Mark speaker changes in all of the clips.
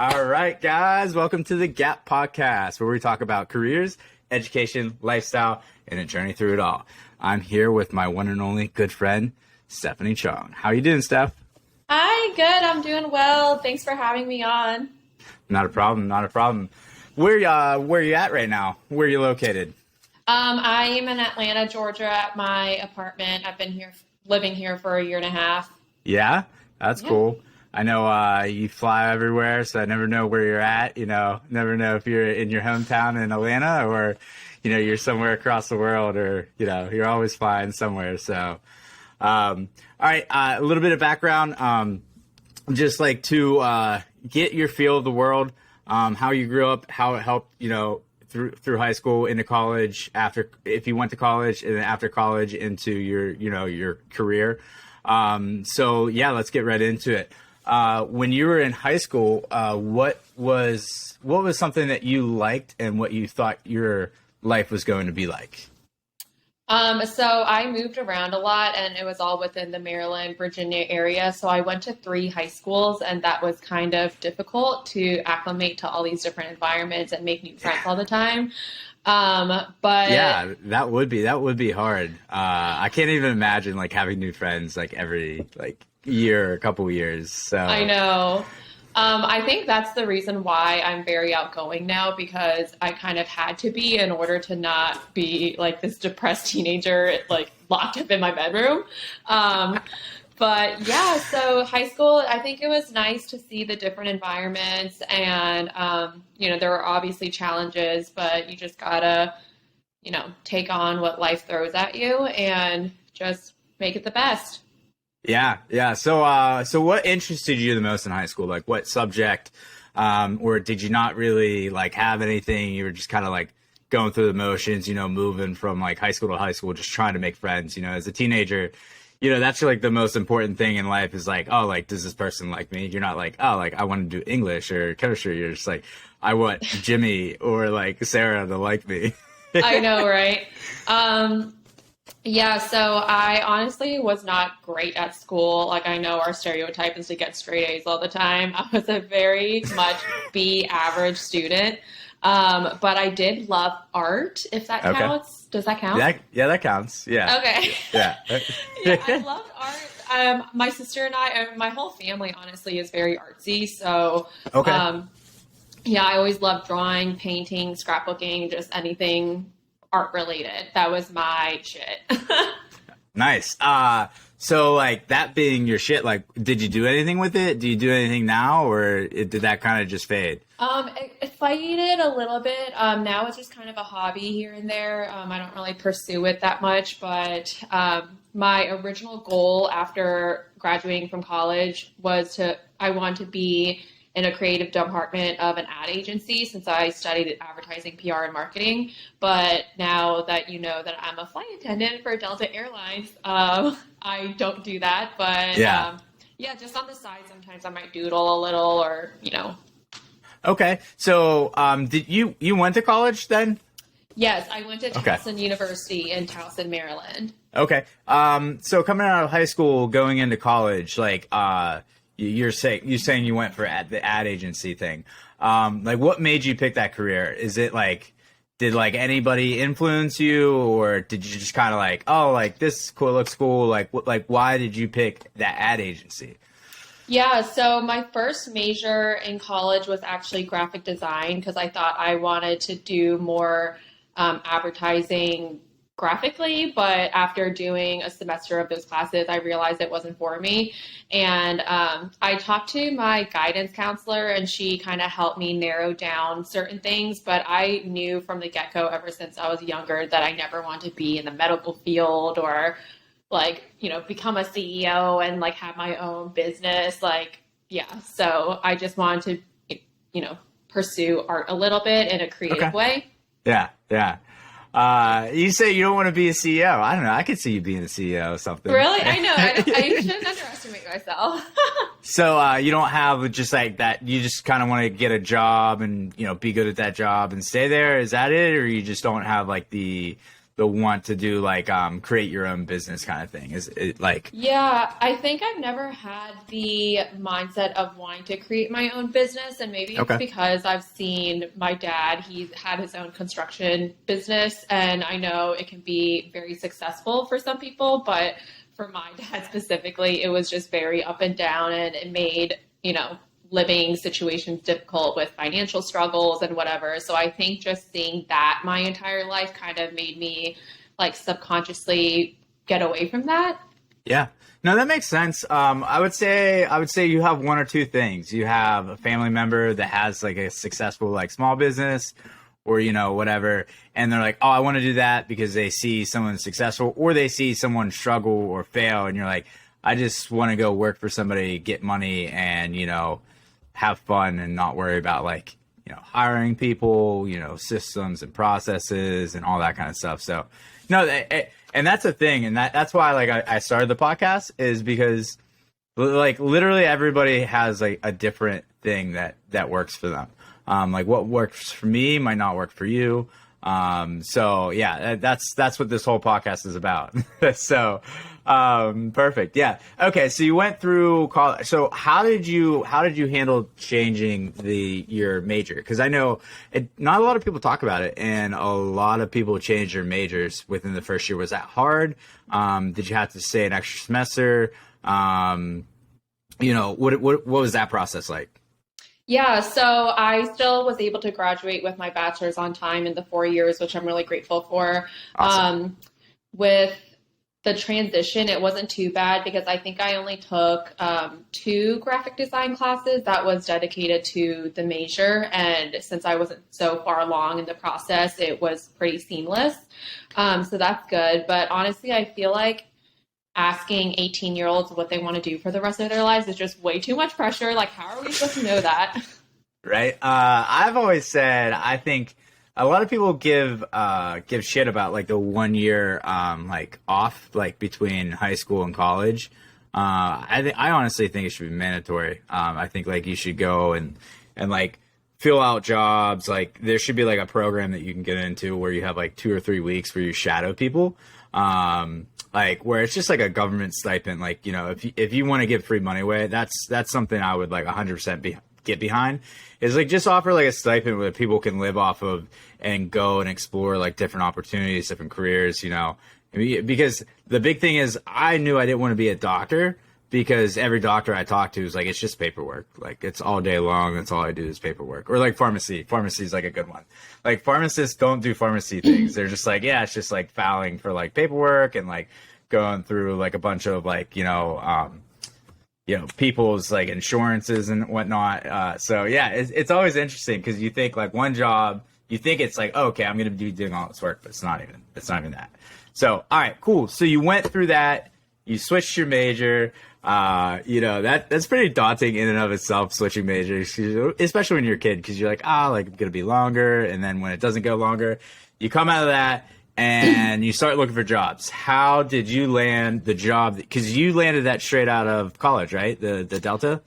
Speaker 1: All right, guys, welcome to the Gap Podcast, where we talk about careers, education, lifestyle, and a journey through it all. I'm here with my one and only good friend, Stephanie Chong. How you doing, Steph?
Speaker 2: Hi, good. I'm doing well. Thanks for having me on.
Speaker 1: Not a problem, not a problem. Where you at right now? Where are you located?
Speaker 2: I am in Atlanta, Georgia, at my apartment. I've been living here for a year and a half.
Speaker 1: Yeah, that's cool. I know you fly everywhere, so I never know where you're at. Never know if you're in your hometown in Atlanta or, you're somewhere across the world or, you're always flying somewhere. So, all right, a little bit of background. Just like to get your feel of the world, how you grew up, how it helped, through high school into college, if you went to college, and then after college into your career. So yeah, let's get right into it. When you were in high school, what was something that you liked and what you thought your life was going to be like?
Speaker 2: So I moved around a lot and it was all within the Maryland, Virginia area. So I went to 3 high schools and that was kind of difficult to acclimate to all these different environments and make new friends all the time. But
Speaker 1: yeah, that would be hard. I can't even imagine like having new friends like every year or a couple years. So
Speaker 2: I know. I think that's the reason why I'm very outgoing now, because I kind of had to be in order to not be like this depressed teenager, like locked up in my bedroom. But yeah, so high school, I think it was nice to see the different environments and, there were obviously challenges, but you just gotta, take on what life throws at you and just make it the best.
Speaker 1: Yeah. So what interested you the most in high school? Like what subject, or did you not really like have anything? You were just kind of like going through the motions, moving from like high school to high school, just trying to make friends, as a teenager, that's like the most important thing in life is like, oh, like, does this person like me? You're not like, oh, like I want to do English or chemistry. You're just like, I want Jimmy or like Sarah to like me.
Speaker 2: I know, right? Yeah, so I honestly was not great at school. Like I know our stereotype is to get straight A's all the time. I was a very much B average student. But I did love art, if that counts. Does that count?
Speaker 1: Yeah, that counts. Yeah.
Speaker 2: Okay.
Speaker 1: Yeah.
Speaker 2: Yeah, I loved art. My sister and I, my whole family honestly is very artsy. So, yeah, I always loved drawing, painting, scrapbooking, just anything art related. That was my shit.
Speaker 1: Nice. So like that being your shit, like, did you do anything with it? Do you do anything now, or did that kind of just fade?
Speaker 2: It faded a little bit. Now it's just kind of a hobby here and there. I don't really pursue it that much, but my original goal after graduating from college was I want to be in a creative department of an ad agency since I studied advertising, PR, and marketing. But now that you know that I'm a flight attendant for Delta Airlines, I don't do that. But yeah, just on the side, sometimes I might doodle a little or,
Speaker 1: Okay. So did you went to college then?
Speaker 2: Yes, I went to Towson University in Towson, Maryland.
Speaker 1: Okay. So coming out of high school, going into college, like you're saying you went for the ad agency thing. Like what made you pick that career? Is it like, did like anybody influence you, or did you just kind of like, oh, like this cool looks cool? Like why did you pick that ad agency?
Speaker 2: Yeah, so my first major in college was actually graphic design because I thought I wanted to do more advertising graphically, but after doing a semester of those classes, I realized it wasn't for me. And I talked to my guidance counselor and she kind of helped me narrow down certain things, but I knew from the get-go ever since I was younger that I never wanted to be in the medical field or become a CEO and like have my own business. So I just wanted to, pursue art a little bit in a creative way.
Speaker 1: Yeah. You say you don't want to be a CEO. I don't know. I could see you being a CEO or something.
Speaker 2: Really? I know. I shouldn't underestimate myself.
Speaker 1: So you don't have just like that. You just kind of want to get a job and, be good at that job and stay there. Is that it? Or you just don't have like the the want to do like create your own business kind of thing? Is it like
Speaker 2: Yeah, I think I've never had the mindset of wanting to create my own business, and maybe it's
Speaker 1: okay?
Speaker 2: because I've seen my dad, he's had his own construction business, and I know it can be very successful for some people, but for my dad specifically, it was just very up and down, and it made, living situations difficult with financial struggles and whatever. So I think just seeing that my entire life kind of made me like subconsciously get away from that.
Speaker 1: Yeah. No, that makes sense. I would say you have one or two things. You have a family member that has like a successful like small business or whatever, and they're like, "Oh, I want to do that," because they see someone successful or they see someone struggle or fail, and you're like, "I just want to go work for somebody, get money, and have fun and not worry about like hiring people, systems and processes and all that kind of stuff." So no, and that's a thing, and that's why like I started the podcast, is because like literally everybody has like a different thing that works for them. Like what works for me might not work for you. So yeah, that's what this whole podcast is about. So perfect. Yeah. Okay. So you went through college. So how did you handle changing your major? Because I know not a lot of people talk about it, and a lot of people change their majors within the first year. Was that hard? Did you have to stay an extra semester? What was that process like?
Speaker 2: Yeah, so I still was able to graduate with my bachelor's on time in the 4 years, which I'm really grateful for.
Speaker 1: Awesome.
Speaker 2: With the transition, it wasn't too bad because I think I only took two graphic design classes that was dedicated to the major. And since I wasn't so far along in the process, it was pretty seamless. So that's good. But honestly, I feel like asking 18-year-olds what they want to do for the rest of their lives is just way too much pressure. Like, how are we supposed to know that?
Speaker 1: Right. I've always said I think a lot of people give shit about like the 1 year like off like between high school and college. I honestly think it should be mandatory. I think like you should go and like fill out jobs. Like there should be like a program that you can get into where you have like 2 or 3 weeks where you shadow people. Like where it's just like a government stipend. Like, if you want to give free money away, that's something I would like 100% get behind, is like just offer like a stipend where people can live off of and go and explore like different opportunities, different careers, because the big thing is I knew I didn't want to be a doctor, because every doctor I talk to is like, it's just paperwork. Like it's all day long. That's all I do is paperwork. Or like pharmacy. Pharmacy is like a good one. Like pharmacists don't do pharmacy things. They're just like, yeah, it's just like filing for like paperwork and like going through like a bunch of like, people's like insurances and whatnot. So yeah, it's always interesting because you think like one job, you think it's like, oh, okay, I'm going to be doing all this work, but it's not even that. So, all right, cool. So you went through that, you switched your major. That's pretty daunting in and of itself, switching majors, especially when you're a kid, because you're like, like it's gonna be longer, and then when it doesn't go longer, you come out of that and you start looking for jobs. How did you land the job? Because you landed that straight out of college, right? The Delta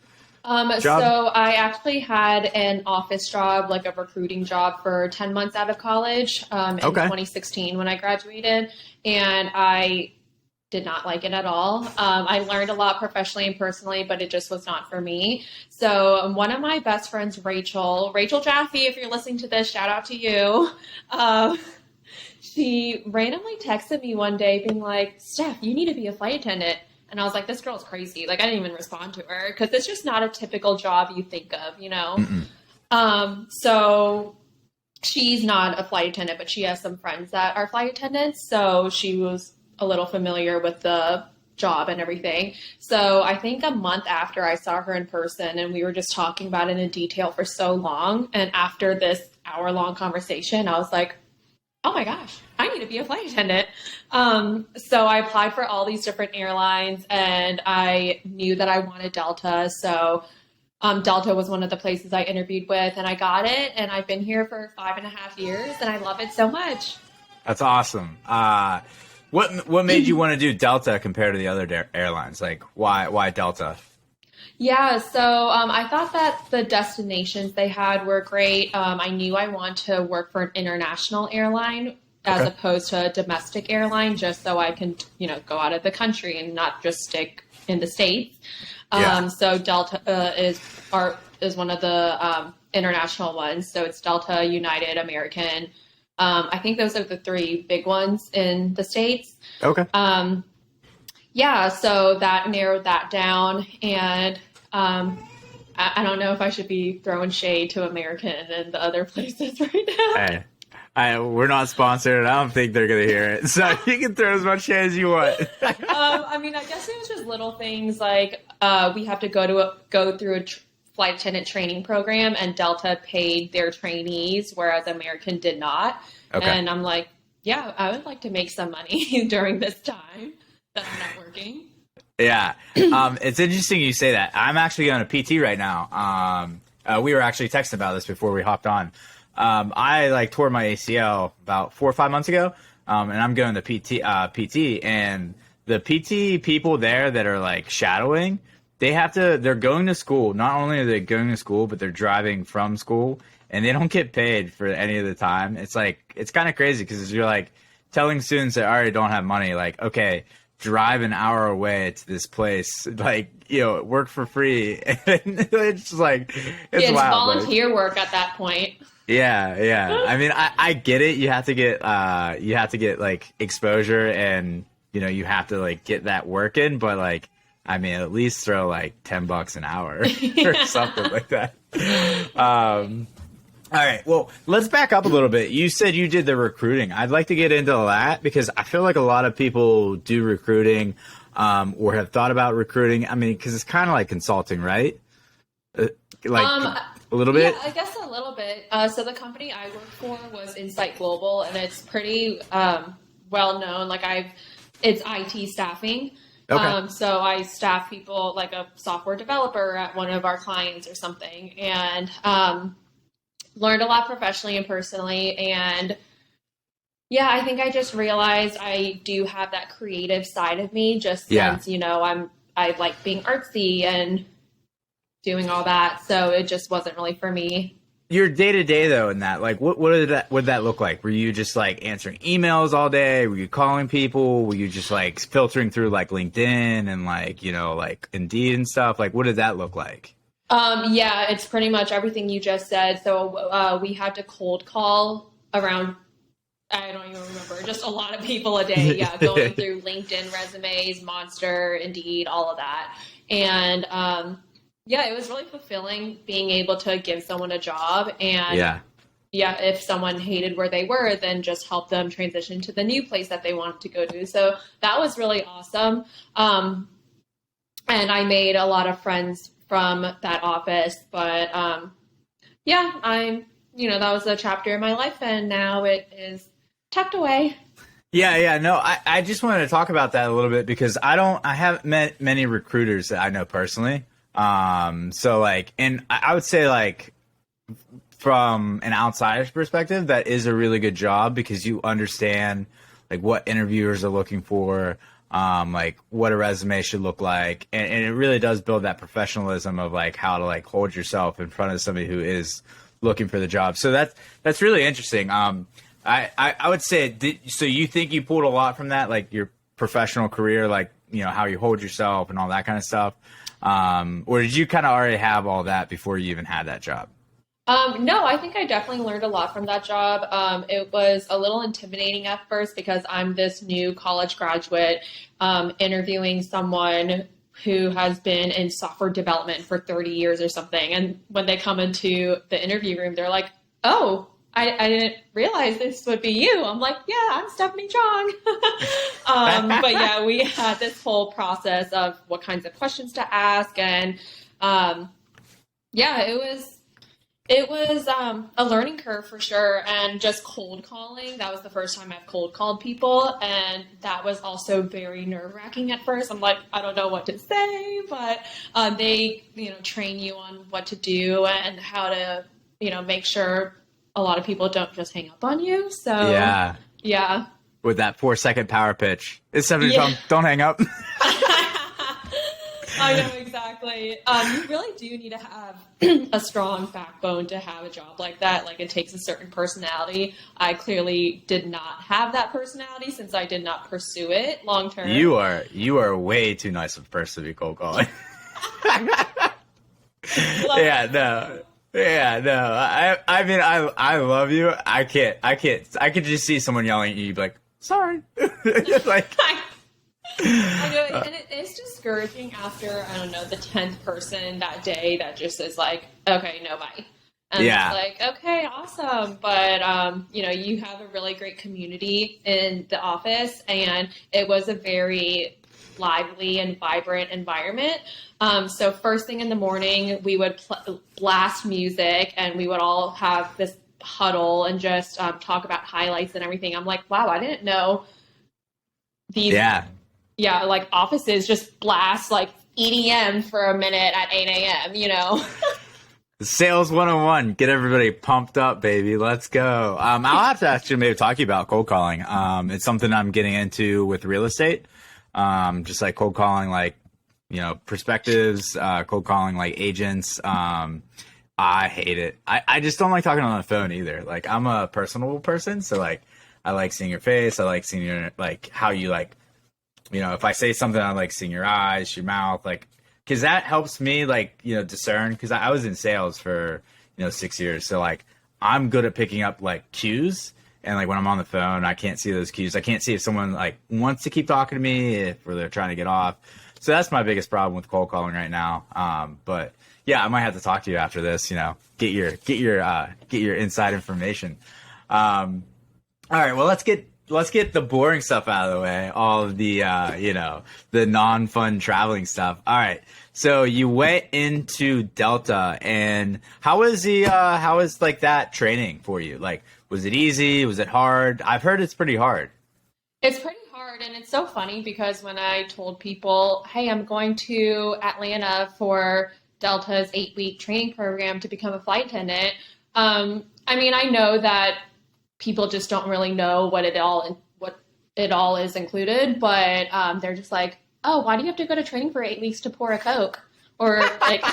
Speaker 1: job.
Speaker 2: So I actually had an office job, like a recruiting job, for 10 months out of college in 2016 when I graduated, and I did not like it at all. I learned a lot professionally and personally, but it just was not for me. So one of my best friends, Rachel Jaffe, if you're listening to this, shout out to you. She randomly texted me one day being like, Steph, you need to be a flight attendant. And I was like, this girl's crazy. Like, I didn't even respond to her because it's just not a typical job you think of, So she's not a flight attendant, but she has some friends that are flight attendants. So she was a little familiar with the job and everything. So I think a month after I saw her in person, and we were just talking about it in detail for so long. And after this hour-long conversation, I was like, oh my gosh, I need to be a flight attendant. So I applied for all these different airlines, and I knew that I wanted Delta. So Delta was one of the places I interviewed with, and I got it. And I've been here for 5.5 years, and I love it so much.
Speaker 1: That's awesome. What made you want to do Delta compared to the other airlines? Like, why Delta?
Speaker 2: Yeah, so I thought that the destinations they had were great. I knew I wanted to work for an international airline as
Speaker 1: Okay.
Speaker 2: opposed to a domestic airline, just so I can, go out of the country and not just stick in the States.
Speaker 1: Yeah.
Speaker 2: So Delta is one of the international ones. So it's Delta, United, American. I think those are the three big ones in the States.
Speaker 1: Okay.
Speaker 2: Yeah, so that narrowed that down. And I don't know if I should be throwing shade to American and the other places right now.
Speaker 1: Hey, we're not sponsored. I don't think they're gonna hear it, so you can throw as much shade as you want.
Speaker 2: I mean, I guess it was just little things like we have to go through a flight attendant training program, and Delta paid their trainees, whereas American did not.
Speaker 1: Okay.
Speaker 2: And I'm like, yeah, I would like to make some money during this time that I'm not working.
Speaker 1: Yeah. It's interesting you say that. I'm actually on a PT right now. We were actually texting about this before we hopped on. I tore my ACL about 4 or 5 months ago. And I'm going to PT, and the PT people there that are like shadowing, they're going to school. Not only are they going to school, but they're driving from school, and they don't get paid for any of the time. It's kind of crazy because you're like telling students that already don't have money, like, okay, drive an hour away to this place, work for free. And it's just it's wild.
Speaker 2: Volunteer work at that point.
Speaker 1: Yeah. I mean, I get it. You have to get like exposure, and you have to like get that work in, but I mean, at least throw like $10 an hour or something like that. All right. Well, let's back up a little bit. You said you did the recruiting. I'd like to get into that because I feel like a lot of people do recruiting, or have thought about recruiting. I mean, because it's kind of like consulting, right? A little bit?
Speaker 2: Yeah, I guess a little bit. So the company I work for was Insight Global, and it's pretty well known. It's IT staffing.
Speaker 1: Okay.
Speaker 2: So I staff people like a software developer at one of our clients or something, and learned a lot professionally and personally. And yeah, I think I just realized I do have that creative side of me, just since I like being artsy and doing all that. So it just wasn't really for me.
Speaker 1: Your day to day though, in that, what did that look like? Were you just answering emails all day? Were you calling people? Were you just filtering through LinkedIn and Indeed and stuff? What did that look like?
Speaker 2: Yeah, it's pretty much everything you just said. So we had to cold call around, I don't even remember, just a lot of people a day. Yeah, going through LinkedIn resumes, Monster, Indeed, all of that. And yeah, it was really fulfilling being able to give someone a job. And yeah, if someone hated where they were, then just help them transition to the new place that they wanted to go to. So that was really awesome. And I made a lot of friends from that office, but yeah, that was a chapter in my life, and now it is tucked away.
Speaker 1: Yeah. No, I just wanted to talk about that a little bit because I haven't met many recruiters that I know personally. And I would say from an outsider's perspective, that is a really good job because you understand what interviewers are looking for, what a resume should look like. And it really does build that professionalism of how to hold yourself in front of somebody who is looking for the job. So that's really interesting. I would say, so you think you pulled a lot from that, your professional career, how you hold yourself and all that kind of stuff? Or did you kind of already have all that before you even had that job?
Speaker 2: No, I think I definitely learned a lot from that job. It was a little intimidating at first because I'm this new college graduate interviewing someone who has been in software development for 30 years or something. And when they come into the interview room, they're like, oh, I didn't realize this would be you. I'm like, yeah, I'm Stephanie Chong. But yeah, we had this whole process of what kinds of questions to ask. And yeah, it was a learning curve for sure. And just cold calling, that was the first time I've cold called people. And that was also very nerve wracking at first. I'm like, I don't know what to say, but they, train you on what to do and how to, make sure a lot of people don't just hang up on you. So yeah.
Speaker 1: With that 4-second power pitch. It's 70 don't hang up.
Speaker 2: I know, exactly. exactly. You really do need to have a strong backbone to have a job like that. Like, it takes a certain personality. I clearly did not have that personality since I did not pursue it long term.
Speaker 1: You are way too nice of a person to be cold calling. Yeah, no. Yeah, no. I mean, I love you. I could just see someone yelling at you, you'd be like, sorry. Like,
Speaker 2: I know, and it is discouraging after, I don't know, the 10th person that day that just is like, okay, no, bye. And
Speaker 1: yeah.
Speaker 2: it's like, okay, awesome. But, you have a really great community in the office, and it was a very lively and vibrant environment. So first thing in the morning, we would blast music, and we would all have this huddle and just talk about highlights and everything. I'm like, wow, I didn't know these, like offices just blast like EDM for a minute at 8 a.m.,
Speaker 1: Sales 101. Get everybody pumped up, baby. Let's go. I'll have to actually maybe talk to you about cold calling. It's something I'm getting into with real estate. Just like cold calling, like, perspectives, cold calling like agents. I hate it. I just don't like talking on the phone either. Like, I'm a personable person. So like, I like seeing your face. I like seeing your, like, how you like, if I say something, I like seeing your eyes, your mouth, like, cause that helps me like, discern. Cause I was in sales for, 6 years. So like, I'm good at picking up like cues. And like when I'm on the phone, I can't see those cues. I can't see if someone like wants to keep talking to me, or they're trying to get off. So that's my biggest problem with cold calling right now. But yeah, I might have to talk to you after this. Get your inside information. All right, well let's get the boring stuff out of the way. All of the the non-fun traveling stuff. All right, so you went into Delta, and how was like that training for you? Like, was it easy? Was it hard? I've heard it's pretty hard.
Speaker 2: It's pretty hard, and it's so funny because when I told people, hey, I'm going to Atlanta for Delta's 8-week training program to become a flight attendant, I mean, I know that people just don't really know what it all is included, but they're just like, oh, why do you have to go to training for 8 weeks to pour a Coke? Or like,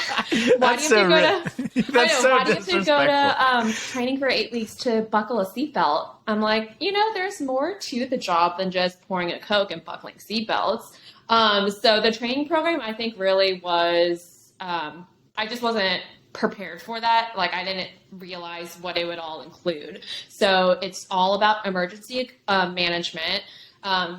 Speaker 2: why do you have to go to training for 8 weeks to buckle a seatbelt? I'm like, there's more to the job than just pouring a Coke and buckling seatbelts. So the training program, I think, really was, I just wasn't prepared for that. Like, I didn't realize what it would all include. So it's all about emergency management.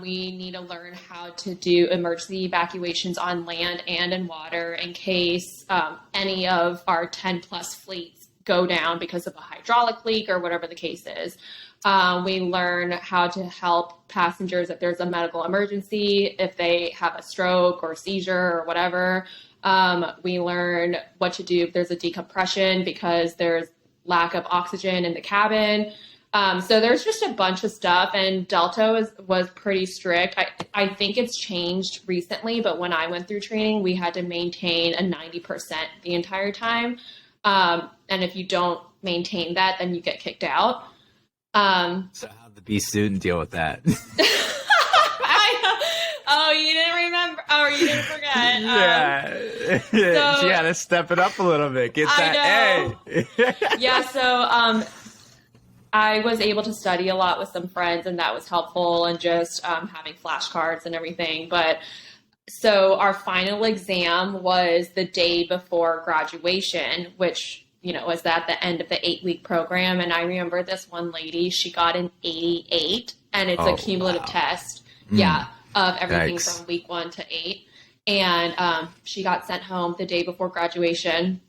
Speaker 2: We need to learn how to do emergency evacuations on land and in water in case any of our 10 plus fleets go down because of a hydraulic leak or whatever the case is. We learn how to help passengers if there's a medical emergency, if they have a stroke or seizure or whatever. We learn what to do if there's a decompression because there's lack of oxygen in the cabin. So there's just a bunch of stuff, and Delta was pretty strict. I think it's changed recently, but when I went through training, we had to maintain a 90% the entire time. And if you don't maintain that, then you get kicked out.
Speaker 1: So how'd the B student deal with that?
Speaker 2: Oh, you didn't remember? Oh, you didn't forget.
Speaker 1: Yeah.
Speaker 2: So,
Speaker 1: she had to step it up a little bit. Get that A.
Speaker 2: Yeah, so I was able to study a lot with some friends, and that was helpful, and just having flashcards and everything. But so our final exam was the day before graduation, which, was at the end of the 8-week program. And I remember this one lady, she got an 88, and it's a cumulative test. Yeah. Of everything from week 1 to 8. And she got sent home the day before graduation.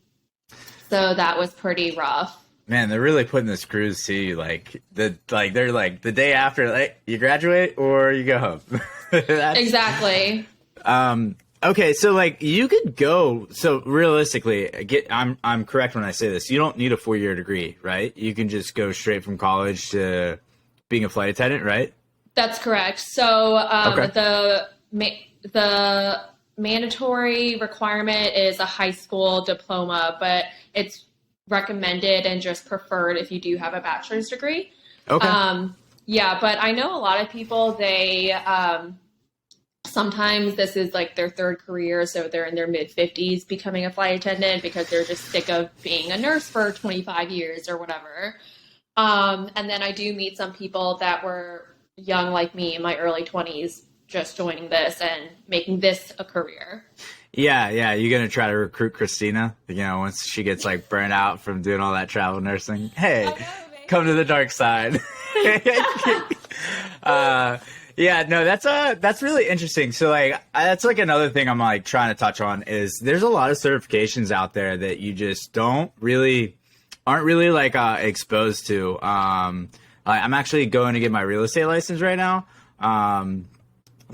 Speaker 2: So that was pretty rough.
Speaker 1: Man, they're really putting the screws to you. They're like the day after, like, you graduate or you go home.
Speaker 2: Exactly.
Speaker 1: Okay, so like you could go. So realistically, I'm correct when I say this. You don't need a 4-year degree, right? You can just go straight from college to being a flight attendant, right?
Speaker 2: That's correct. So the mandatory requirement is a high school diploma, but it's recommended and just preferred if you do have a bachelor's degree. Okay. Yeah, but I know a lot of people, they Sometimes this is like their third career, so they're in their mid 50s becoming a flight attendant because they're just sick of being a nurse for 25 years or whatever. And then I do meet some people that were young like me in my early 20s, just joining this and making this a career.
Speaker 1: Yeah, yeah. You're gonna try to recruit Christina, once she gets like burnt out from doing all that travel nursing. Hey,
Speaker 2: I know,
Speaker 1: come to
Speaker 2: maybe.
Speaker 1: the dark side. uh, yeah, no, that's really interesting. So like that's like another thing I'm like trying to touch on is there's a lot of certifications out there that you just aren't really like exposed to. I'm actually going to get my real estate license right now.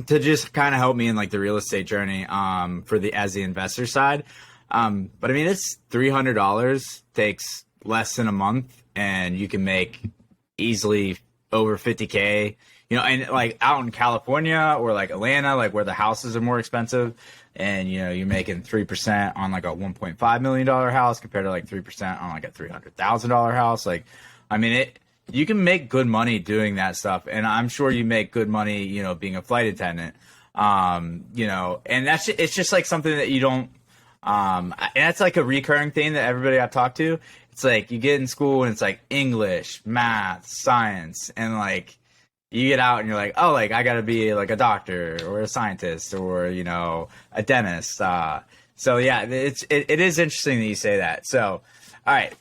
Speaker 1: To just kind of help me in like the real estate journey as the investor side. But I mean, it's $300, takes less than a month, and you can make easily over 50K. And like out in California or like Atlanta, like where the houses are more expensive, and you're making 3% on like a $1.5 million house compared to like 3% on like a $300,000 house. Like, I mean, you can make good money doing that stuff, and I'm sure you make good money, being a flight attendant. And it's just like something that you don't. And that's like a recurring thing that everybody I've talked to. It's like you get in school and it's like English, math, science, and like you get out and you're like, oh, like I got to be like a doctor or a scientist or a dentist. So yeah, it is interesting that you say that. So, all right.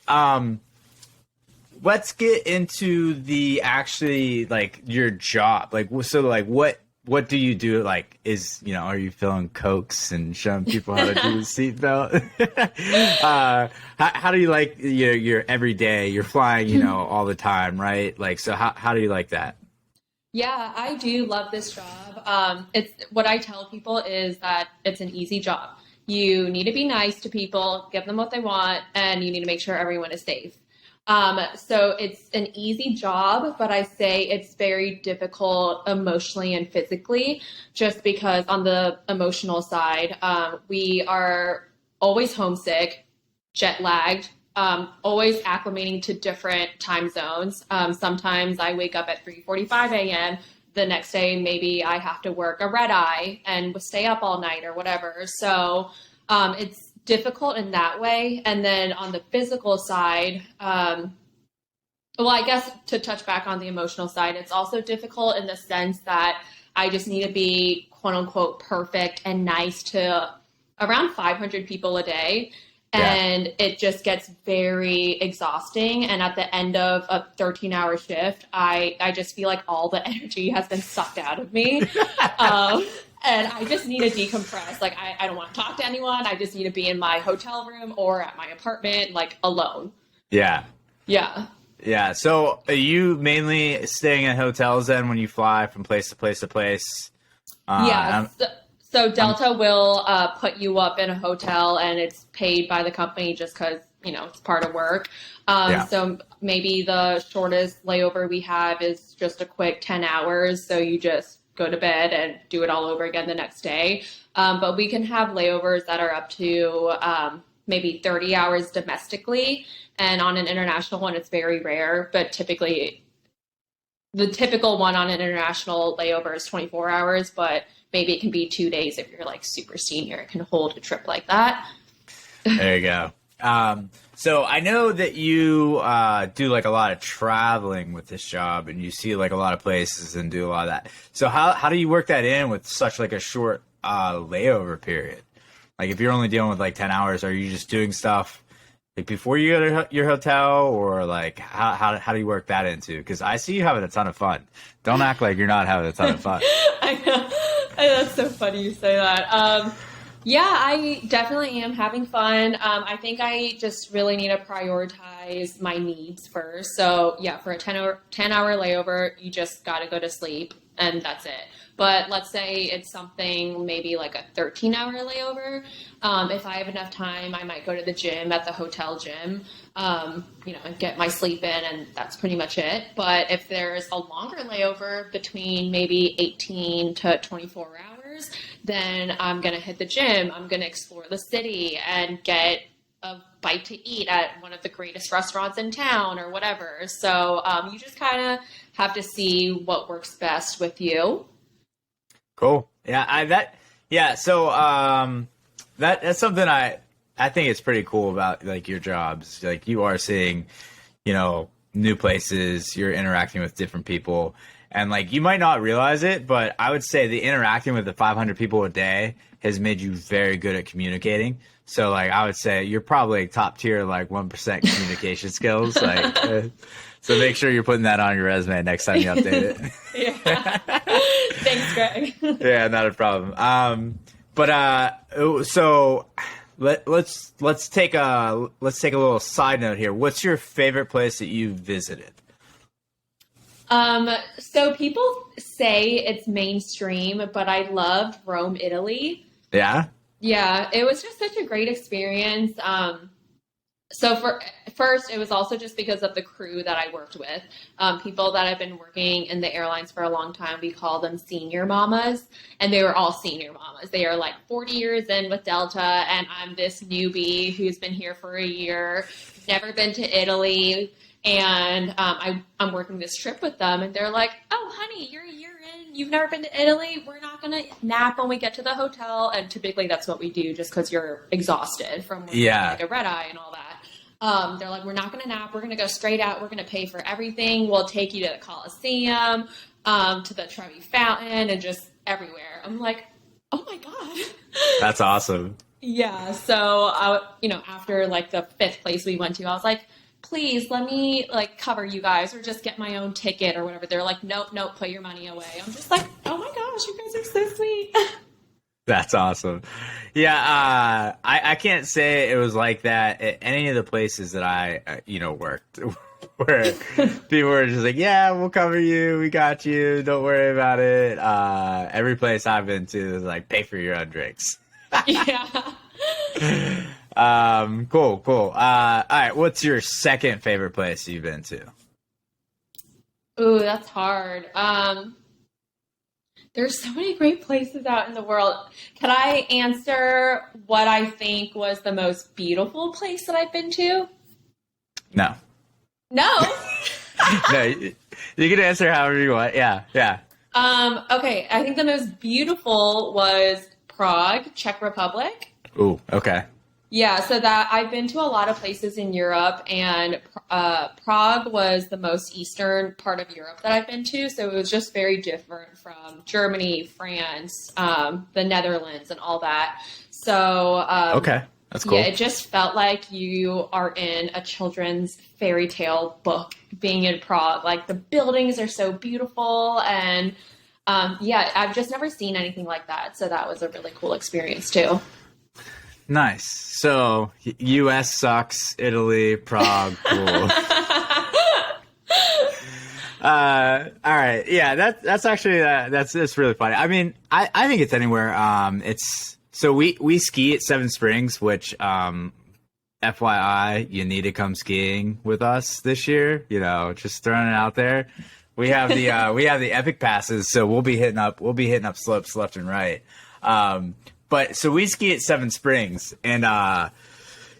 Speaker 1: Let's get into the actually like your job. Like, so like what do you do? Like, are you filling Cokes and showing people how to do the seatbelt? How do you like your everyday? You're flying, all the time, right? Like, so how do you like that?
Speaker 2: Yeah, I do love this job. It's what I tell people is that it's an easy job. You need to be nice to people, give them what they want, and you need to make sure everyone is safe. So it's an easy job, but I say it's very difficult emotionally and physically, just because on the emotional side, we are always homesick, jet lagged, always acclimating to different time zones. Sometimes I wake up at 3:45 a.m. The next day, maybe I have to work a red eye and stay up all night or whatever. So it's difficult in that way. And then on the physical side, well, I guess to touch back on the emotional side, it's also difficult in the sense that I just need to be quote unquote perfect and nice to around 500 people a day.
Speaker 1: Yeah.
Speaker 2: And it just gets very exhausting. And at the end of a 13-hour shift, I just feel like all the energy has been sucked out of me. And I just need to decompress. Like, I don't want to talk to anyone. I just need to be in my hotel room or at my apartment, like alone.
Speaker 1: Yeah.
Speaker 2: Yeah.
Speaker 1: Yeah. So are you mainly staying in hotels then when you fly from place to place to place?
Speaker 2: Yeah. So Delta will put you up in a hotel and it's paid by the company just because, it's part of work.
Speaker 1: Yeah.
Speaker 2: So maybe the shortest layover we have is just a quick 10 hours. So you just go to bed and do it all over again the next day. But we can have layovers that are up to maybe 30 hours domestically. And on an international one, it's very rare, but typically the typical one on an international layover is 24 hours, but maybe it can be 2 days if you're like super senior, it can hold a trip like that.
Speaker 1: There you go. So I know that you do like a lot of traveling with this job and you see like a lot of places and do a lot of that. So how do you work that in with such like a short layover period? Like if you're only dealing with like 10 hours, are you just doing stuff like before you go to your hotel, or like how do you work that into? Because I see you having a ton of fun. Don't act like you're not having a ton of fun.
Speaker 2: I know. That's so funny you say that. Yeah, I definitely am having fun. I think I just really need to prioritize my needs first. So yeah, for a 10 hour layover, you just got to go to sleep and that's it. But let's say it's something maybe like a 13-hour layover. If I have enough time, I might go to the gym at the hotel gym, and get my sleep in, and that's pretty much it. But if there's a longer layover between maybe 18 to 24 hours, then I'm going to hit the gym. I'm going to explore the city and get a bite to eat at one of the greatest restaurants in town or whatever. So you just kind of have to see what works best with you.
Speaker 1: Cool. Yeah, yeah, so that's something I think it's pretty cool about like your jobs. Like you are seeing, new places, you're interacting with different people. And like you might not realize it, but I would say the interacting with the 500 people a day has made you very good at communicating. So like I would say you're probably top tier like 1% communication skills. So make sure you're putting that on your resume next time you update
Speaker 2: Yeah.
Speaker 1: it.
Speaker 2: Thanks, Greg.
Speaker 1: Yeah, not a problem. So let's take a little side note here. What's your favorite place that you visited?
Speaker 2: So people say it's mainstream, but I loved Rome, Italy.
Speaker 1: Yeah.
Speaker 2: Yeah, it was just such a great experience. So for first, it was also just because of the crew that I worked with. People that have been working in the airlines for a long time, we call them senior mamas, and they were all senior mamas. They are like 40 years in with Delta, and I'm this newbie who's been here for a year, never been to Italy, and I'm working this trip with them, and they're like, "Oh, honey, you're a year in, you've never been to Italy. We're not gonna nap when we get to the hotel." And typically that's what we do, just because you're exhausted from working like a red eye and all that. They're like, "We're not going to nap. We're going to go straight out. We're going to pay for everything. We'll take you to the Coliseum, to the Trevi Fountain, and just everywhere." I'm like, "Oh my God."
Speaker 1: That's awesome.
Speaker 2: Yeah. So, after like the fifth place we went to, I was like, "Please let me like cover you guys or just get my own ticket or whatever." They're like, "Nope, nope, put your money away." I'm just like, "Oh my gosh, you guys are so sweet."
Speaker 1: That's awesome. Yeah, I can't say it was like that at any of the places that I, worked, where people were just like, "Yeah, we'll cover you. We got you. Don't worry about it." Every place I've been to is like, "Pay for your own drinks."
Speaker 2: Yeah.
Speaker 1: Cool. All right. What's your second favorite place you've been to?
Speaker 2: Ooh, that's hard. There's so many great places out in the world. Can I answer what I think was the most beautiful place that I've been to?
Speaker 1: No.
Speaker 2: No.
Speaker 1: No, you can answer however you want. Yeah.
Speaker 2: Okay, I think the most beautiful was Prague, Czech Republic.
Speaker 1: Ooh, okay.
Speaker 2: Yeah, so that I've been to a lot of places in Europe, and Prague was the most eastern part of Europe that I've been to. So it was just very different from Germany, France, the Netherlands, and all that. So
Speaker 1: Okay, that's cool.
Speaker 2: yeah, it just felt like you are in a children's fairy tale book being in Prague. Like the buildings are so beautiful, and yeah, I've just never seen anything like that. So that was a really cool experience too.
Speaker 1: Nice. So, U.S. sucks. Italy, Prague, cool. All right. Yeah, that's actually that's really funny. I mean, I think it's anywhere. So we ski at Seven Springs, which FYI, you need to come skiing with us this year. Just throwing it out there. We have the epic passes, so we'll be hitting up slopes left and right. But so we ski at Seven Springs, and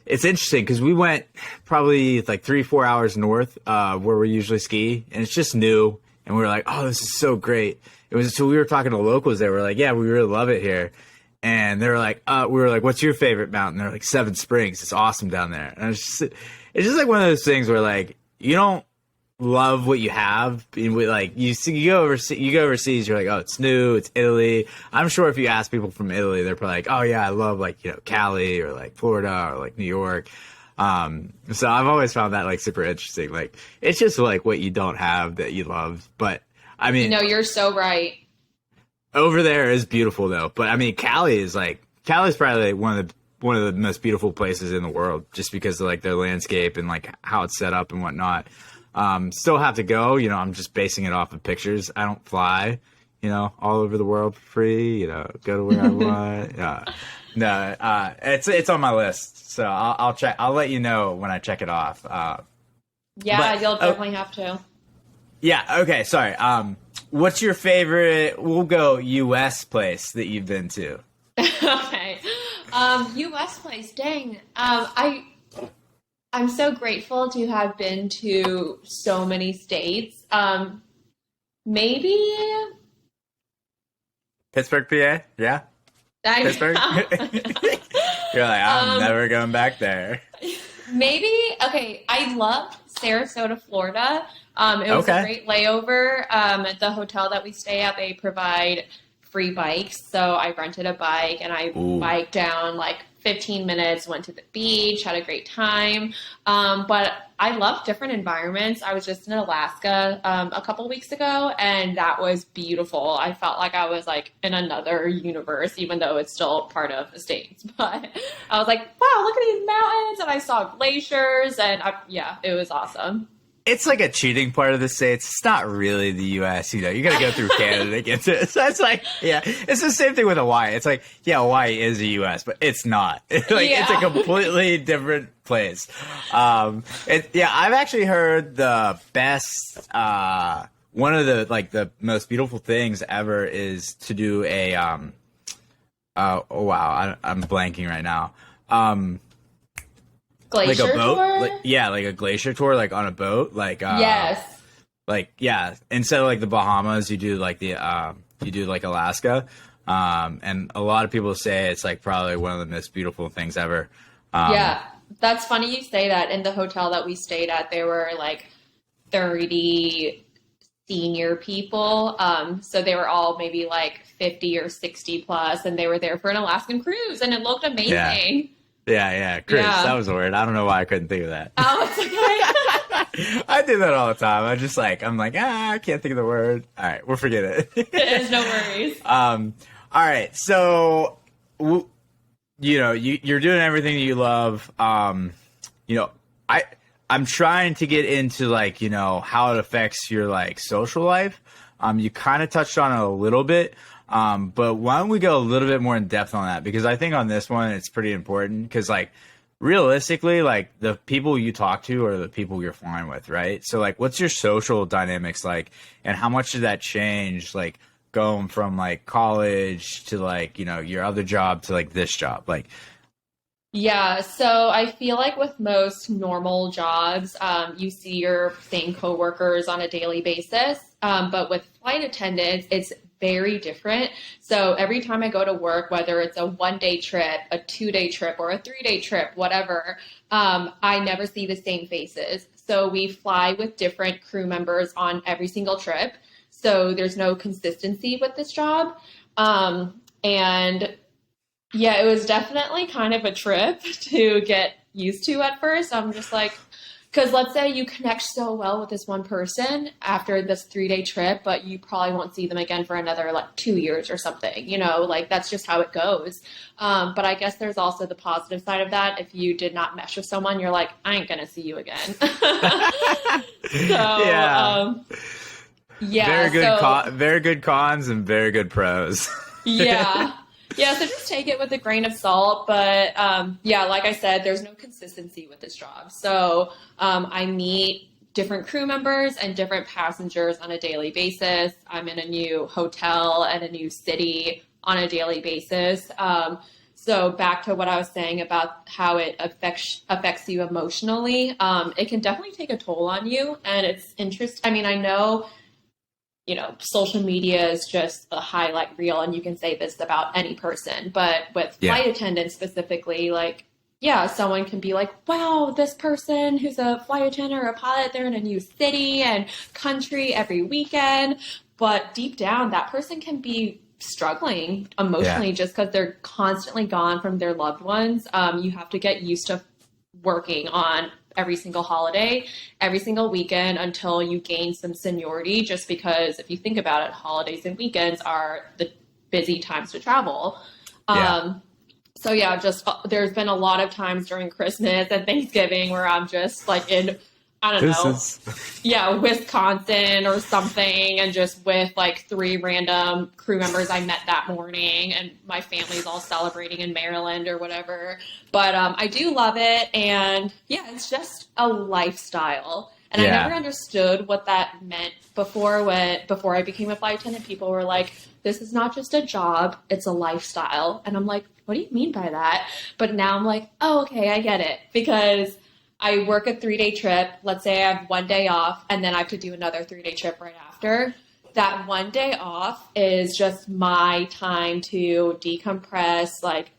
Speaker 1: it's interesting because we went probably like 3-4 hours north where we usually ski, and it's just new. And we were like, "Oh, this is so great!" So we were talking to locals there. We're like, "Yeah, we really love it here." And they were like, we were like, "What's your favorite mountain?" They're like, "Seven Springs. It's awesome down there." And it's just like one of those things where like you don't love what you have. Like you go overseas, you're like, "Oh, it's new, it's Italy." I'm sure if you ask people from Italy, they're probably like, "Oh yeah, I love like Cali or like Florida or like New York." So I've always found that like super interesting. Like it's just like what you don't have that you love. But I mean,
Speaker 2: You're so right.
Speaker 1: over there is beautiful though. But I mean, Cali's probably like one of the most beautiful places in the world, just because of like their landscape and like how it's set up and whatnot. Still have to go. I'm just basing it off of pictures. I don't fly, all over the world for free. Go to where I want. No, it's on my list. So I'll check. I'll let you know when I check it off.
Speaker 2: You'll definitely have to.
Speaker 1: Yeah. Okay. Sorry. What's your favorite? We'll go U.S. place that you've been to.
Speaker 2: Okay. U.S. place. Dang. I'm so grateful to have been to so many states. Maybe
Speaker 1: Pittsburgh, PA? Yeah, Pittsburgh. You're like, I'm
Speaker 2: um,
Speaker 1: never going back there.
Speaker 2: maybe, okay, I loved Sarasota, Florida. It was a
Speaker 1: Okay.
Speaker 2: great layover. At the hotel that we stay at, they provide free bikes. So I rented a bike and I
Speaker 1: Ooh.
Speaker 2: biked down like 15 minutes, went to the beach, had a great time. But I love different environments. I was just in Alaska a couple weeks ago, and that was beautiful. I felt like I was like in another universe, even though it's still part of the States. But I was like, wow, look at these mountains, and I saw glaciers, and yeah, it was awesome.
Speaker 1: It's like a cheating part of the States. It's not really the U.S. You know, you got to go through Canada to get to it. So it's like, yeah, it's the same thing with Hawaii. It's like, yeah, Hawaii is the U.S., but it's not. Like,
Speaker 2: Yeah.
Speaker 1: it's a completely different place. Yeah, I've actually heard the best, one of the, like, the most beautiful things ever is to do a, oh wow, I'm blanking right now. Like a
Speaker 2: Glacier
Speaker 1: boat,
Speaker 2: tour?
Speaker 1: yeah, like a glacier tour, like on a boat,
Speaker 2: Yes.
Speaker 1: like yeah, instead of like the Bahamas, you do like the you do like Alaska, and a lot of people say it's like probably one of the most beautiful things ever.
Speaker 2: Yeah. That's funny you say that. In the hotel that we stayed at, there were like 30 senior people. So they were all maybe like 50 or 60 plus, and they were there for an Alaskan cruise, and it looked
Speaker 1: Yeah,
Speaker 2: amazing.
Speaker 1: yeah, Chris, that
Speaker 2: Yeah.
Speaker 1: was a word. I don't know why I couldn't think of that.
Speaker 2: Oh, it's okay.
Speaker 1: I do that all the time. I'm like, I can't think of the word. All right, we'll forget it.
Speaker 2: There's no worries.
Speaker 1: All right, so you know, you're doing everything that you love. You know, I'm trying to get into like, you know, how it affects your like social life. You kind of touched on it a little bit. But why don't we go a little bit more in depth on that? Because I think on this one it's pretty important because like realistically, like the people you talk to are the people you're flying with, right? So like what's your social dynamics like and how much did that change like going from like college to like, you know, your other job to like this job? Like
Speaker 2: Yeah, so I feel like with most normal jobs, you see your same coworkers on a daily basis. But with flight attendants, it's very different. So every time I go to work, whether it's a 1 day trip, a 2 day trip, or a 3 day trip, whatever, I never see the same faces. So we fly with different crew members on every single trip. So there's no consistency with this job. And yeah, it was definitely kind of a trip to get used to at first. I'm just like, because let's say you connect so well with this one person after this 3 day trip, but you probably won't see them again for another like 2 years or something, you know, like that's just how it goes. But I guess there's also the positive side of that. If you did not mesh with someone, you're like, I ain't gonna see you again. So,
Speaker 1: yeah,
Speaker 2: yeah, so
Speaker 1: very good cons and very good pros.
Speaker 2: yeah. Yeah, so just take it with a grain of salt. But yeah, like I said, there's no consistency with this job. So I meet different crew members and different passengers on a daily basis. I'm in a new hotel and a new city on a daily basis. So back to what I was saying about how it affects you emotionally, it can definitely take a toll on you. And it's interesting. I mean, I know social media is just a highlight reel, and you can say this about any person, but with
Speaker 1: Yeah.
Speaker 2: flight attendants specifically, like, yeah, someone can be like, wow, this person who's a flight attendant or a pilot, they're in a new city and country every weekend. But deep down, that person can be struggling
Speaker 1: Yeah.
Speaker 2: emotionally just because they're constantly gone from their loved ones. You have to get used to working on every single holiday, every single weekend until you gain some seniority. Just because if you think about it, holidays and weekends are the busy times to travel.
Speaker 1: Yeah.
Speaker 2: So yeah, just there's been a lot of times during Christmas and Thanksgiving where I'm just like in, I don't
Speaker 1: This
Speaker 2: know,
Speaker 1: is
Speaker 2: yeah, Wisconsin or something, and just with like 3 random crew members I met that morning, and my family's all celebrating in Maryland or whatever. But I do love it, and yeah, it's just a lifestyle. And I
Speaker 1: yeah.
Speaker 2: never understood what that meant before I became a flight attendant. People were like, "This is not just a job; it's a lifestyle." And I'm like, "What do you mean by that?" But now I'm like, "Oh, okay, I get it," because I work a 3 day trip. Let's say I have 1 day off and then I have to do another 3 day trip right after. that one day off is just my time to decompress, like,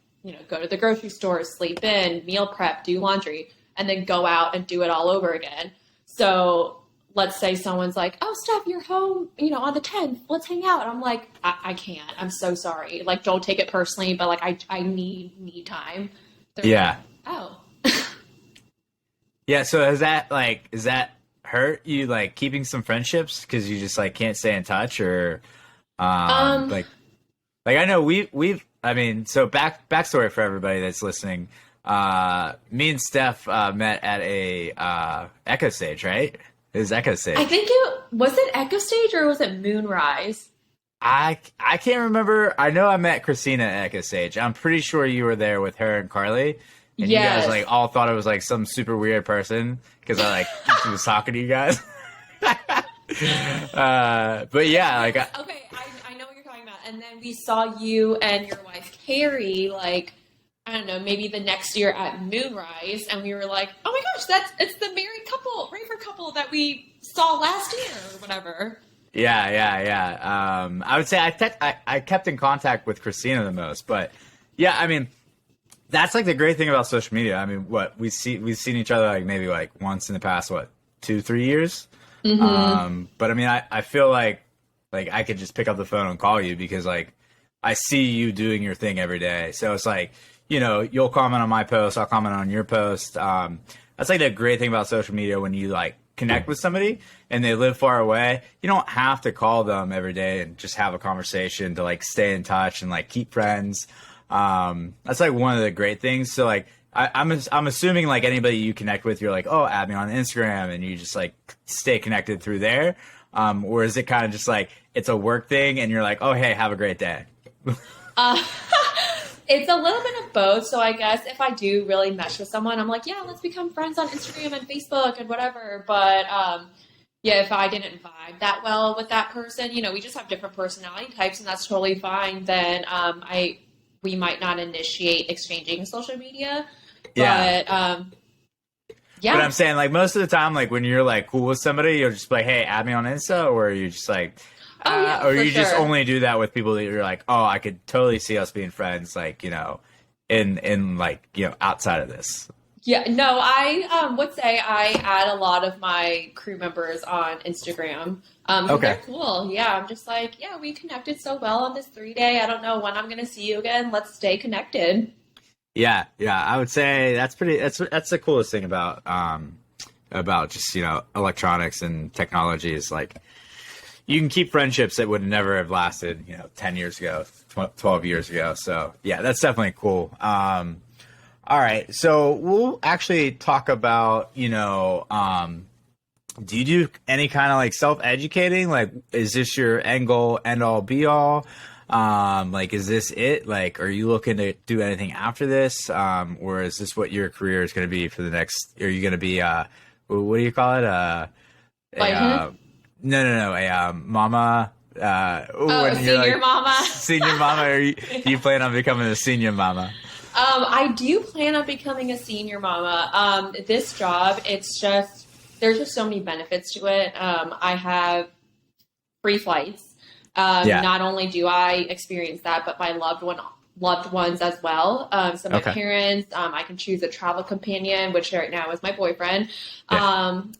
Speaker 2: go to the grocery store, sleep in, meal prep, do laundry, and then go out and do it all over again. So let's say someone's like, oh, Steph, you're home, on the 10th, let's hang out. And I'm like, I can't. I'm so sorry. Like, don't take it personally, but like, I need time. They're
Speaker 1: Yeah.
Speaker 2: like, oh.
Speaker 1: Yeah. So is that hurt you, like keeping some friendships because you just like can't stay in touch, or like I know I mean, so backstory for everybody that's listening. Me and Steph met at a Echo Stage, right? It was Echo Stage.
Speaker 2: I think it Echo Stage or was it Moonrise?
Speaker 1: I can't remember. I know I met Christina at Echo Stage. I'm pretty sure you were there with her and Carly. And you guys like all thought it was like some super weird person because I like was talking to you guys. But yeah, like
Speaker 2: okay, I know what you're talking about. And then we saw you and your wife Carrie, like, I don't know, maybe the next year at Moonrise, and we were like, oh my gosh, it's the married couple, Raver couple that we saw last year or whatever.
Speaker 1: Yeah. I would say I kept in contact with Christina the most, but yeah, I mean, that's like the great thing about social media. I mean, we've seen each other like maybe like once in the past 2-3 years.
Speaker 2: Mm-hmm.
Speaker 1: But I mean, I feel like I could just pick up the phone and call you because like I see you doing your thing every day. So it's like, you'll comment on my post, I'll comment on your post. That's like the great thing about social media when you like connect with somebody and they live far away. You don't have to call them every day and just have a conversation to like stay in touch and like keep friends. That's like one of the great things. So like I'm assuming like anybody you connect with, you're like, oh, add me on Instagram, and you just like stay connected through there. Or is it kind of just like it's a work thing and you're like, oh, hey, have a great day?
Speaker 2: It's a little bit of both. So I guess if I do really mesh with someone, I'm like, yeah, let's become friends on Instagram and Facebook and whatever. But yeah, if I didn't vibe that well with that person, we just have different personality types, and that's totally fine. Then we might not initiate exchanging social media.
Speaker 1: Yeah.
Speaker 2: But yeah.
Speaker 1: But I'm saying like most of the time, like when you're like cool with somebody, you'll just be like, hey, add me on Insta, or you just like, or you just only do that with people that you're like, oh, I could totally see us being friends, like, in like, outside of this.
Speaker 2: Yeah, no, I would say I add a lot of my crew members on Instagram.
Speaker 1: Okay.
Speaker 2: They're cool. Yeah, I'm just like, yeah, we connected so well on this 3-day. I don't know when I'm going to see you again. Let's stay connected.
Speaker 1: Yeah. I would say that's the coolest thing about just, electronics and technology is like you can keep friendships that would never have lasted, 10 years ago, 12 years ago. So yeah, that's definitely cool. All right. So we'll actually talk about, do you do any kind of like self-educating? Like, is this your end goal, end all be all? Like, is this it? Like, are you looking to do anything after this? Or is this what your career is going to be for the next, are you going to be, what do you call it? No, a mama.
Speaker 2: Senior mama.
Speaker 1: Senior mama. Or do you plan on becoming a senior mama?
Speaker 2: I do plan on becoming a senior mama. This job, there's just so many benefits to it. I have free flights. Not only do I experience that, but my loved ones as well. So my parents, I can choose a travel companion, which right now is my boyfriend. And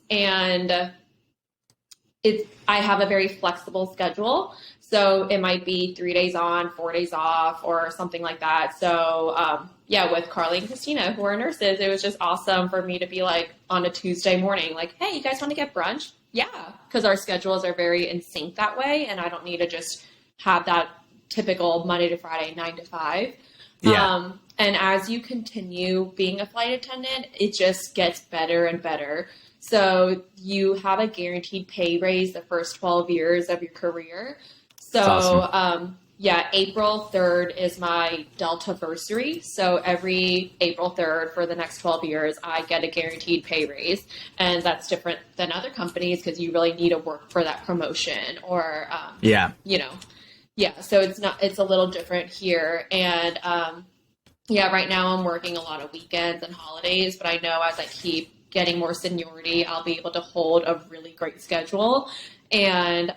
Speaker 2: I have a very flexible schedule. So it might be 3 days on, 4 days off, or something like that. So with Carly and Christina, who are nurses, it was just awesome for me to be like on a Tuesday morning, like, hey, you guys want to get brunch? Yeah, because our schedules are very in sync that way, and I don't need to just have that typical Monday to Friday, 9 to 5.
Speaker 1: Yeah.
Speaker 2: And as you continue being a flight attendant, it just gets better and better. So you have a guaranteed pay raise the first 12 years of your career. So,
Speaker 1: awesome.
Speaker 2: April 3rd is my Deltaversary. So every April 3rd for the next 12 years, I get a guaranteed pay raise. And that's different than other companies because you really need to work for that promotion or, so it's a little different here. And, right now I'm working a lot of weekends and holidays, but I know as I keep getting more seniority, I'll be able to hold a really great schedule and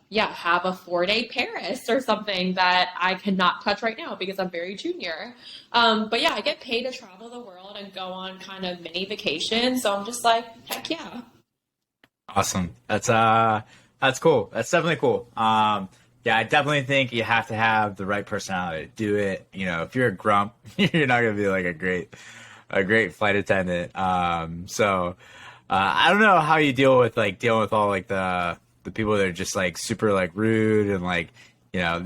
Speaker 2: yeah, have a 4-day Paris or something that I cannot touch right now because I'm very junior. But yeah, I get paid to travel the world and go on kind of mini vacations. So I'm just like, heck yeah.
Speaker 1: Awesome. That's cool. That's definitely cool. Yeah, I definitely think you have to have the right personality to do it. You know, if you're a grump, you're not gonna be like a great flight attendant. I don't know how you deal with like dealing with all like the people that are just like super like rude and like, you know,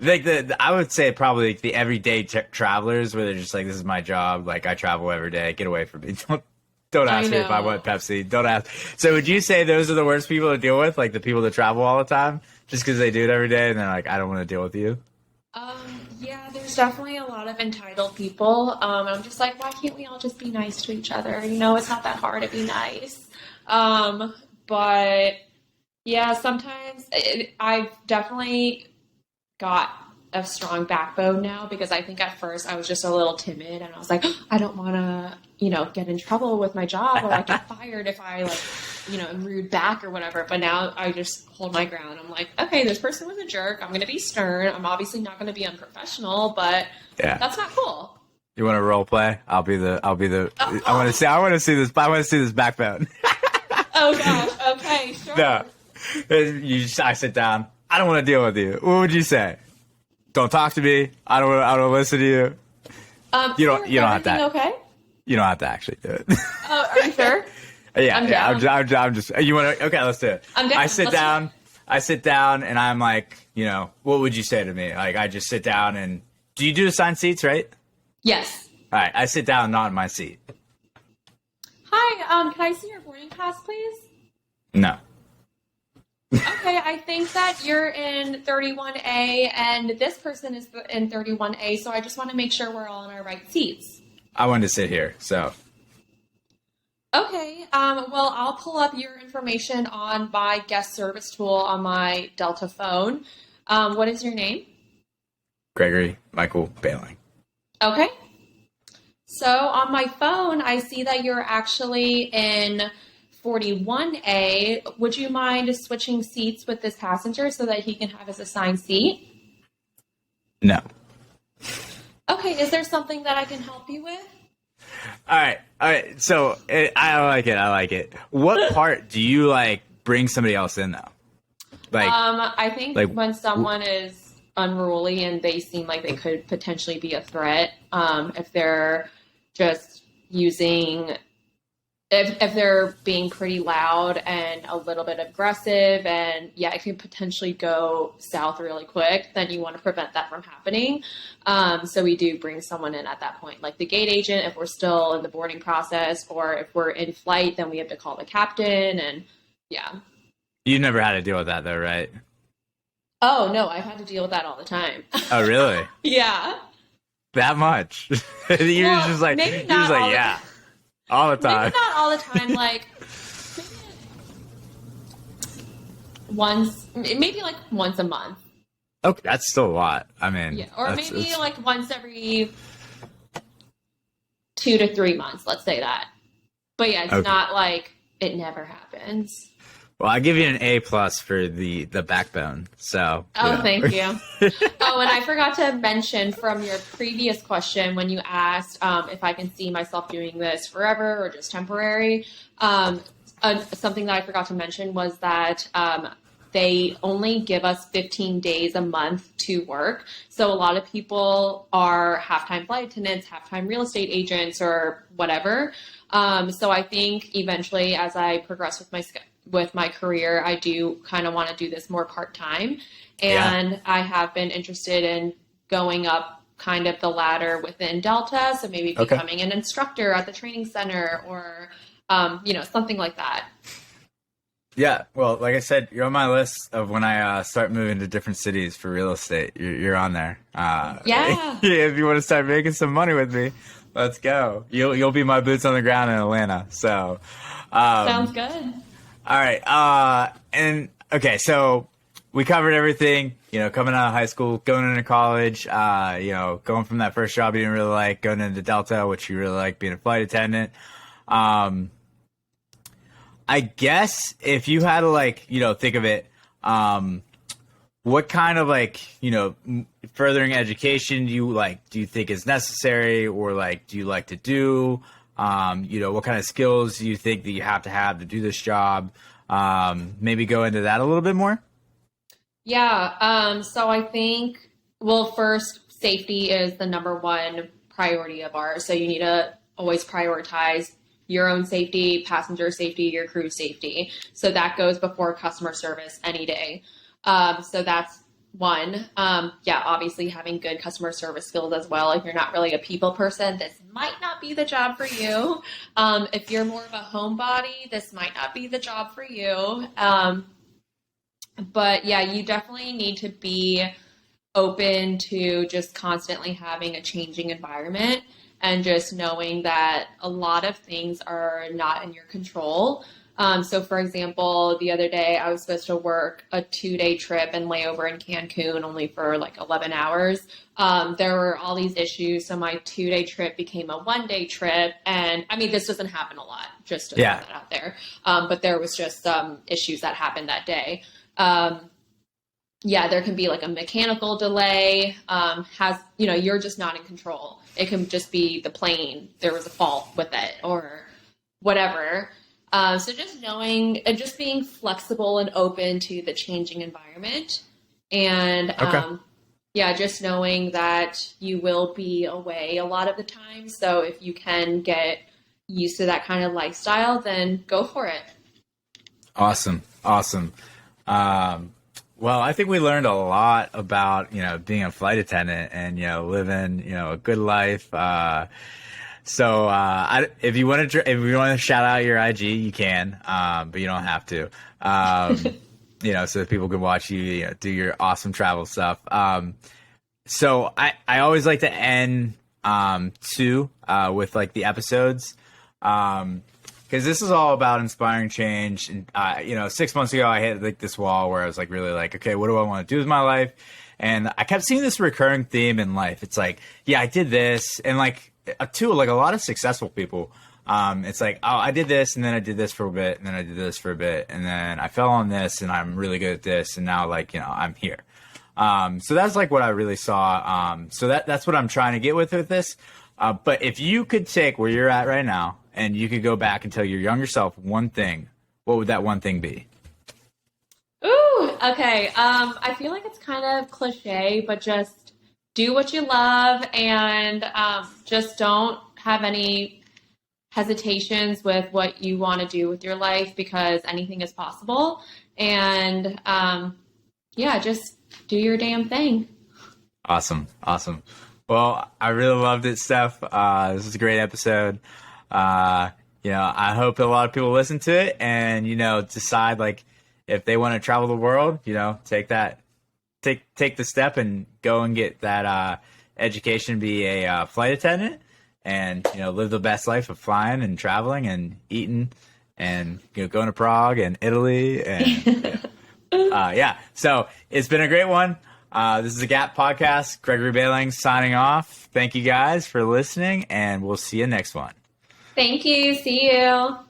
Speaker 1: like I would say probably like, the everyday travelers where they're just like, this is my job. Like I travel every day. Get away from me. Don't ask me if I want Pepsi. Don't ask. So would you say those are the worst people to deal with? Like the people that travel all the time just because they do it every day and they're like, I don't want to deal with you.
Speaker 2: Yeah, there's definitely a lot of entitled people. And I'm just like, why can't we all just be nice to each other? You know, it's not that hard to be nice. But yeah, sometimes I've definitely got a strong backbone now because I think at first I was just a little timid and I was like, I don't want to, you know, get in trouble with my job or like get fired if I like, you know, am rude back or whatever. But now I just hold my ground. I'm like, okay, this person was a jerk. I'm going to be stern. I'm obviously not going to be unprofessional, but yeah, that's not cool.
Speaker 1: You want to role play? I'll be the,
Speaker 2: Oh.
Speaker 1: I want to see this backbone.
Speaker 2: Oh gosh. Okay. Sure.
Speaker 1: No, I sit down. I don't want to deal with you. What would you say? Don't talk to me. I don't want to listen to you. You don't have to.
Speaker 2: Okay.
Speaker 1: You don't have to actually do it.
Speaker 2: Oh, are you sure?
Speaker 1: Yeah,
Speaker 2: I'm down.
Speaker 1: I'm just. You want to? Okay, let's do it.
Speaker 2: I'm down.
Speaker 1: I sit down, and I'm like, you know, what would you say to me? Like, I just sit down, and do you do assigned seats, right?
Speaker 2: Yes.
Speaker 1: All right, I sit down, not in my seat.
Speaker 2: Hi. Can I see your boarding pass, please?
Speaker 1: No.
Speaker 2: Okay, I think that you're in 31A and this person is in 31A, so I just want to make sure we're all in our right seats.
Speaker 1: I wanted to sit here, so.
Speaker 2: Okay, well, I'll pull up your information on my guest service tool on my Delta phone. What is your name?
Speaker 1: Gregory Michael Bailing.
Speaker 2: Okay. So on my phone, I see that you're actually in 41A. Would you mind switching seats with this passenger so that he can have his assigned seat?
Speaker 1: No.
Speaker 2: Okay, is there something that I can help you with?
Speaker 1: All right. So I like it. What part do you like bring somebody else in though? Like,
Speaker 2: I think like, when someone is unruly and they seem like they could potentially be a threat, if they're just using. If they're being pretty loud and a little bit aggressive and yeah, it can potentially go south really quick, then you want to prevent that from happening. So we do bring someone in at that point, like the gate agent, if we're still in the boarding process, or if we're in flight, then we have to call the captain and yeah.
Speaker 1: You never had to deal with that though, right?
Speaker 2: Oh no, I've had to deal with that all the time.
Speaker 1: Oh really?
Speaker 2: Yeah.
Speaker 1: That much? You're
Speaker 2: well,
Speaker 1: just like,
Speaker 2: maybe not all
Speaker 1: yeah. All the time.
Speaker 2: Maybe not all the time, like maybe like once a month.
Speaker 1: Okay, that's still a lot. I mean,
Speaker 2: yeah, or maybe like once every 2 to 3 months, let's say that. But yeah, it's not like it never happens.
Speaker 1: Well, I give you an A+ for the backbone. So.
Speaker 2: Thank you. Oh, and I forgot to mention from your previous question when you asked if I can see myself doing this forever or just temporary. Something that I forgot to mention was that they only give us 15 days a month to work. So a lot of people are half-time flight attendants, half-time real estate agents, or whatever. So I think eventually, as I progress with my career, I do kind of want to do this more part-time. And I have been interested in going up kind of the ladder within Delta. So maybe becoming an instructor at the training center or, something like that.
Speaker 1: Yeah. Well, like I said, you're on my list of when I start moving to different cities for real estate. You're on there.
Speaker 2: Yeah.
Speaker 1: If you want to start making some money with me, let's go. You'll be my boots on the ground in Atlanta. So,
Speaker 2: sounds good.
Speaker 1: All right. And okay, so we covered everything, coming out of high school, going into college, going from that first job you didn't really like, going into Delta, which you really like, being a flight attendant. I guess if you had to like, think of it, what kind of like, furthering education do you think is necessary, or like, do you like to do? What kind of skills do you think that you have to do this job? Maybe go into that a little bit more.
Speaker 2: Yeah. So I think, well, first, safety is the number one priority of ours. So you need to always prioritize your own safety, passenger safety, your crew safety. So that goes before customer service any day. So that's one. Yeah, obviously having good customer service skills as well. If you're not really a people person, this might not be the job for you. If you're more of a homebody, this might not be the job for you. But yeah, you definitely need to be open to just constantly having a changing environment and just knowing that a lot of things are not in your control. So, for example, the other day I was supposed to work a 2-day trip and lay over in Cancun only for like 11 hours. There were all these issues. So, my 2-day trip became a 1-day trip. And I mean, this doesn't happen a lot, just to throw that out there. But there was just some issues that happened that day. Yeah, there can be like a mechanical delay, you're just not in control. It can just be the plane, there was a fault with it or whatever. So just knowing and just being flexible and open to the changing environment. And yeah, just knowing that you will be away a lot of the time. So if you can get used to that kind of lifestyle, then go for it.
Speaker 1: Awesome. Well, I think we learned a lot about, being a flight attendant and, living, a good life. If you want to shout out your IG, you can, but you don't have to, so that people can watch you, do your awesome travel stuff. So I always like to end, with like the episodes, because this is all about inspiring change. And, 6 months ago, I hit like this wall where I was like, really like, okay, what do I want to do with my life? And I kept seeing this recurring theme in life. It's like, yeah, I did this. And like, like a lot of successful people, it's like, oh, I did this and then I did this for a bit and then I did this for a bit. And then I fell on this and I'm really good at this. And now like, I'm here. So that's like what I really saw. So that's what I'm trying to get with this. But if you could take where you're at right now and you could go back and tell your younger self one thing, what would that one thing be?
Speaker 2: Ooh, okay. I feel like it's kind of cliche, but just do what you love and just don't have any hesitations with what you want to do with your life because anything is possible. And yeah, just do your damn thing.
Speaker 1: Awesome. Well, I really loved it, Steph. This was a great episode. I hope a lot of people listen to it and, decide like if they want to travel the world, take the step and go and get that education, be a flight attendant and, live the best life of flying and traveling and eating and, going to Prague and Italy. And yeah, so it's been a great one. This is the Gap Podcast. Gregory Bailing signing off. Thank you guys for listening, and we'll see you next one.
Speaker 2: Thank you. See you.